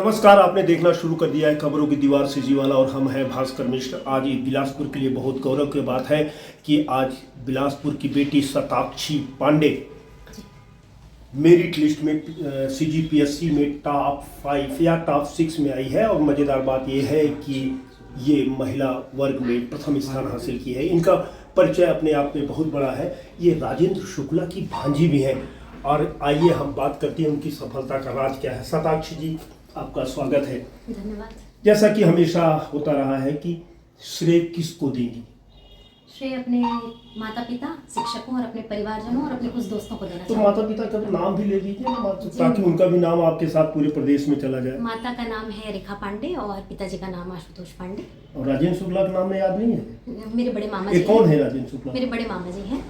नमस्कार, आपने देखना शुरू कर दिया है खबरों की दीवार सीजीवाला और हम हैं भास्कर मिश्र। आज ये बिलासपुर के लिए बहुत गौरव की बात है कि आज बिलासपुर की बेटी शताक्षी पांडे मेरिट लिस्ट में सीजीपीएससी में टॉप 5 या टॉप 6 में आई है। और मज़ेदार बात यह है कि ये महिला वर्ग में प्रथम स्थान हासिल की है। इनका परिचय अपने आप में बहुत बड़ा है। ये राजेंद्र शुक्ला की भांजी भी हैं। और आइए हम बात करते हैं उनकी सफलता का राज क्या है। शताक्षी जी, आपका स्वागत है। धन्यवाद। जैसा कि हमेशा होता रहा है कि श्रेय किसको देंगी? श्रेय अपने माता पिता, शिक्षकों और अपने परिवारजनों और अपने कुछ दोस्तों को देना तो चाहूँगी। माता पिता का भी नाम भी ले लीजिए ना, ताकि उनका भी नाम आपके साथ पूरे प्रदेश में चला जाए। माता का नाम है रेखा पांडे और पिताजी का नाम आशुतोष पांडे। और राजेंद्र शुक्ला का नाम में याद नहीं है? मेरे बड़े मामा ये जी कौन हैं। है राजेंद्र शुक्ला? मेरे बड़े मामा जी हैं।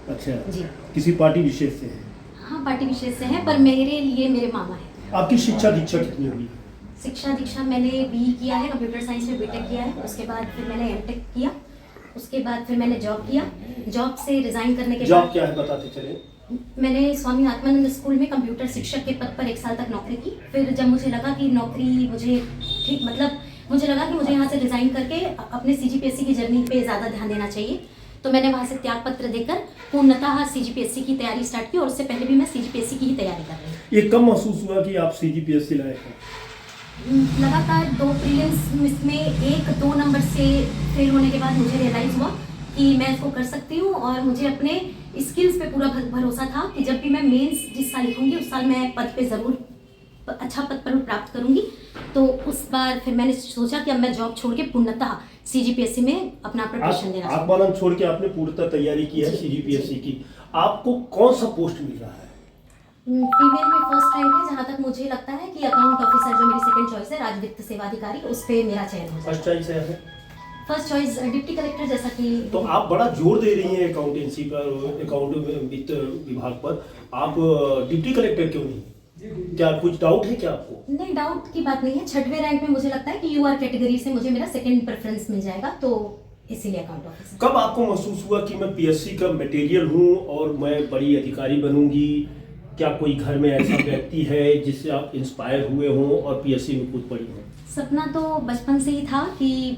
अच्छा जी किसी पार्टी विशेष से है? हाँ, पार्टी विशेष से है, पर मेरे लिए मेरे मामा हैं। आपकी शिक्षा दीक्षा कितनी होगी? शिक्षा दीक्षा मैंने BE किया है, कंप्यूटर साइंस में BTech किया है। उसके बाद फिर मैंने MTech किया। उसके बाद फिर मैंने जॉब किया। जॉब से रिजाइन करने के जॉब बाद क्या है बताते चले। मैंने स्वामी आत्मानंद स्कूल में कंप्यूटर शिक्षक के पद पर 1 साल तक नौकरी की। फिर जब मुझे लगा कि नौकरी मुझे ठीक मुझे लगा कि मुझे यहाँ से रिजाइन करके अपने CGPSC की जर्नी पे ज़्यादा ध्यान देना चाहिए, तो मैंने वहाँ से त्याग पत्र देकर पूर्णतः CGPSC की तैयारी स्टार्ट की। और उससे पहले भी मैं CGPSC की ही तैयारी कर रही हूँ। ये कब महसूस हुआ कि आप CGPSC लायक हैं? लगातार 2 प्रीलिम्स में 1-2 नंबर से फेल होने के बाद मुझे रियलाइज़ हुआ कि मैं इसको कर सकती हूँ। और मुझे अपने स्किल्स पे पूरा भरोसा था कि जब भी मैं मेंस जिस साल लिखूंगी उस साल मैं पद पे ज़रूर अच्छा पद पर प्राप्त करूंगी। तो उस बार फिर मैंने सोचा कि अब मैं जॉब छोड़ के पूर्णतः CGPSC में अपना प्रिपरेशन देना चाहती हूँ। आत्मानंद छोड़ के आपने पूर्णतः तैयारी की है CGPSC की। आपको कौन सा पोस्ट मिल रहा है? फीमेल में फर्स्ट रैंक है, जहाँ तक मुझे लगता है कि अकाउंट ऑफिसर जो मेरी सेकंड चॉइस है, राज्य वित्त सेवा अधिकारी, उस पे मेरा चयन हो फर्स्ट जाए। चॉइस है? फर्स्ट चॉइस डिप्टी कलेक्टर, जैसा कि तो आप बड़ा जोर दे रही हैं अकाउंटेंसी पर, अकाउंट वित्त विभाग पर। आप डिप्टी कलेक्टर क्यों नहीं? क्या कुछ डाउट है क्या आपको? नहीं, डाउट की बात नहीं है। 6वें रैंक में मुझे लगता है कि UR कैटेगरी से मुझे मेरा सेकंड प्रेफरेंस मिल जाएगा, तो इसीलिए अकाउंट ऑफिसर। कब आपको महसूस हुआ कि मैं PSC का मटेरियल हूँ और मैं बड़ी अधिकारी बनूंगी? क्या कोई घर में ऐसा व्यक्ति है जिससे आप इंस्पायर हुए हों और PSC में कूद पड़ी हों? सपना तो बचपन से ही था कि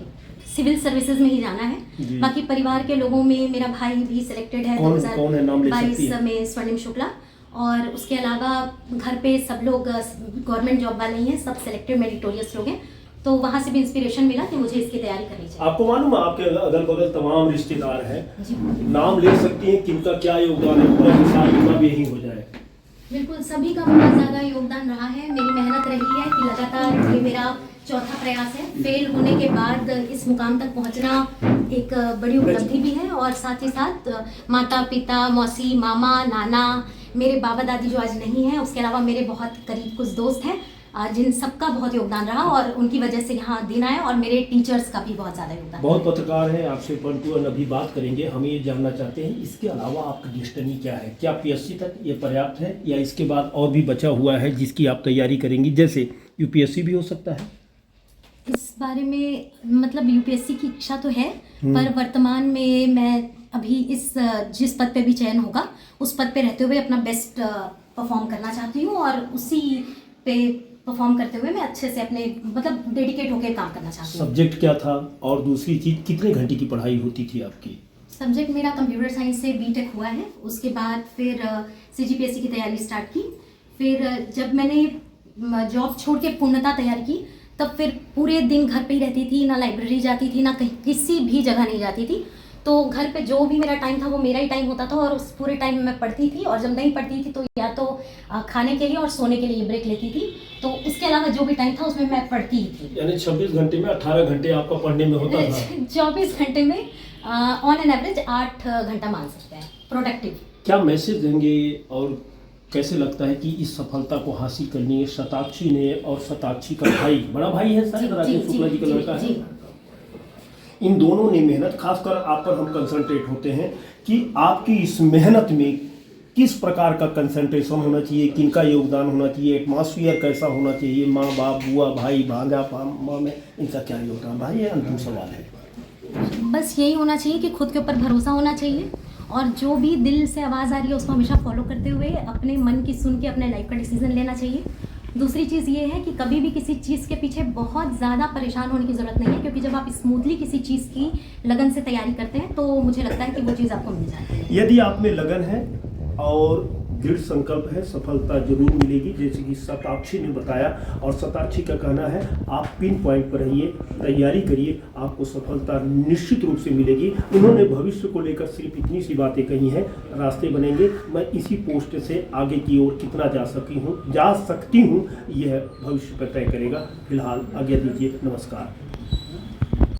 सिविल सर्विसेज में ही जाना है। बाकी परिवार के लोगों में मेरा भाई भी सिलेक्टेड है। कौन है, नाम ले सकती 2022 है? में स्वर्णिम शुक्ला। और उसके अलावा घर पे सब लोग गवर्नमेंट जॉब वाले ही हैं, सब सिलेक्टेड मेरिटोरियस लोग हैं। तो वहाँ से भी इंस्पिरेशन मिला कि मुझे इसकी तैयारी करनी चाहिए। आपको मालूम है आपके अगल बगल तमाम रिश्तेदार हैं, जी नाम ले सकती हैं किनका क्या योगदान है? पूरा हिसाब कितना भी यही हो जाए। बिल्कुल, सभी का बहुत ज़्यादा योगदान रहा है। मेरी मेहनत रही है कि लगातार ये मेरा चौथा प्रयास है। फेल होने के बाद इस मुकाम तक पहुंचना एक बड़ी उपलब्धि भी है। और साथ ही साथ माता पिता, मौसी, मामा, नाना, मेरे बाबा दादी जो आज नहीं हैं, उसके अलावा मेरे बहुत करीब कुछ दोस्त हैं जिन सबका बहुत योगदान रहा और उनकी वजह से यहाँ दिन आया। और मेरे टीचर्स का भी बहुत ज़्यादा योगदान। बहुत पत्रकार हैं आपसे परंतु अभी बात करेंगे। हम ये जानना चाहते हैं इसके अलावा आपकी डेस्टिनी क्या है? क्या PSC तक ये पर्याप्त है या इसके बाद और भी बचा हुआ है जिसकी आप तैयारी करेंगी? जैसे UPSC भी हो सकता है। इस बारे में मतलब UPSC की इच्छा तो है, पर वर्तमान में मैं अभी जिस पद पे भी चयन होगा उस पद पे रहते हुए अपना बेस्ट परफॉर्म करना चाहती हूँ। और उसी पे परफॉर्म करते हुए मैं अच्छे से अपने डेडिकेट होकर काम करना चाहती हूँ। सब्जेक्ट क्या था और दूसरी चीज़ कितने घंटे की पढ़ाई होती थी आपकी? सब्जेक्ट मेरा कंप्यूटर साइंस से BTech हुआ है। उसके बाद फिर CGPSC की तैयारी स्टार्ट की। फिर जब मैंने जॉब छोड़ के पूर्णतः तैयारी की, तब फिर पूरे दिन घर पे ही रहती थी, ना लाइब्रेरी जाती थी, ना कहीं किसी भी जगह नहीं जाती थी। तो घर पे जो भी मेरा टाइम था वो मेरा ही टाइम होता था। और उस पूरे टाइम में मैं पढ़ती थी, और जब नहीं पढ़ती थी तो या तो खाने के लिए और सोने के लिए ब्रेक लेती थी। तो इसके अलावा जो भी टाइम था उसमें मैं पढ़ती ही थी। यानी 26 घंटे में 18 घंटे आपका पढ़ने में होता था? 24 घंटे में ऑन एन एवरेज 8 घंटा मान सकते हैं प्रोडक्टिव। क्या मैसेज देंगे और कैसे लगता है कि इस सफलता को हासिल करनी है शताक्षी ने? और शताक्षी का भाई, बड़ा भाई है शायद, राजेंद्र शुक्ला जी का लड़का है। इन दोनों ने मेहनत, खासकर आप पर हम कंसंट्रेट होते हैं कि आपकी इस मेहनत में किस प्रकार का कंसंट्रेशन होना चाहिए, किनका योगदान होना चाहिए, एटमॉस्फेयर कैसा होना चाहिए, माँ बाप, बुआ, भाई, भांजा, माँ में इनका क्या योगदान रहा? ये अंतिम सवाल है। बस यही होना चाहिए कि खुद के ऊपर भरोसा होना चाहिए और जो भी दिल से आवाज़ आ रही है उसको हमेशा फॉलो करते हुए अपने मन की सुन के अपने लाइफ का डिसीजन लेना चाहिए। दूसरी चीज़ ये है कि कभी भी किसी चीज़ के पीछे बहुत ज़्यादा परेशान होने की ज़रूरत नहीं है, क्योंकि जब आप स्मूथली किसी चीज़ की लगन से तैयारी करते हैं तो मुझे लगता है कि वो चीज़ आपको मिल जाती है। यदि आप में लगन है और दृढ़ संकल्प है, सफलता जरूर मिलेगी, जैसे कि शताक्षी ने बताया। और शताक्षी का कहना है आप पिन पॉइंट पर रहिए, तैयारी करिए, आपको सफलता निश्चित रूप से मिलेगी। उन्होंने भविष्य को लेकर सिर्फ इतनी सी बातें कही हैं, रास्ते बनेंगे, मैं इसी पोस्ट से आगे की ओर कितना जा सकती हूँ यह भविष्य पर तय करेगा। फिलहाल आज्ञा दीजिए, नमस्कार।